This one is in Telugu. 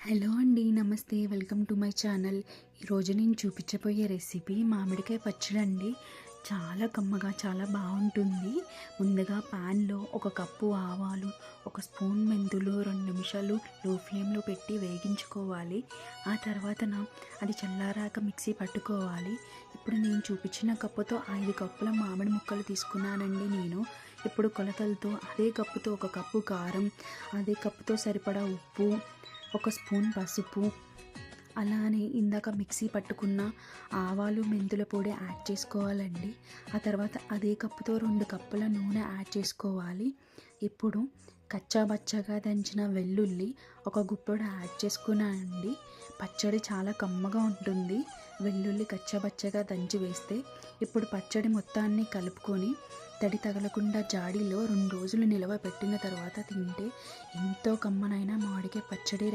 హలో అండి. నమస్తే. Welcome to my channel. ఈరోజు నేను చూపించబోయే రెసిపీ మామిడికాయ పచ్చడి అండి. చాలా కమ్మగా చాలా బాగుంటుంది. ముందుగా ప్యాన్లో ఒక కప్పు ఆవాలు, ఒక స్పూన్ మెంతులు 2 నిమిషాలు లో ఫ్లేమ్లో పెట్టి వేగించుకోవాలి. ఆ తర్వాత అది చల్లారాక మిక్సీ పట్టుకోవాలి. ఇప్పుడు నేను చూపించిన కప్పుతో 5 కప్పుల మామిడి ముక్కలు తీసుకున్నానండి నేను. ఇప్పుడు కొలతలతో అదే కప్పుతో ఒక కప్పు కారం, అదే కప్పుతో సరిపడా ఉప్పు, ఒక స్పూన్ పసుపు, అలానే ఇందాక మిక్సీ పట్టుకున్న ఆవాలు మెంతుల పొడి యాడ్ చేసుకోవాలండి. ఆ తర్వాత అదే కప్పుతో 2 కప్పుల నూనె యాడ్ చేసుకోవాలి. ఇప్పుడు కచ్చాబచ్చగా దంచిన వెల్లుల్లి ఒక గుప్పెడు యాడ్ చేసుకున్నానండి. పచ్చడి చాలా కమ్మగా ఉంటుంది వెల్లుల్లి కచ్చాబచ్చగా దంచి వేస్తే. ఇప్పుడు పచ్చడి మొత్తాన్ని కలుపుకొని తడి తగలకుండా జాడీలో 2 రోజులు నిలవ పెట్టిన తర్వాత తింటే ఎంతో కమ్మనైన మామిడికాయ పచ్చడి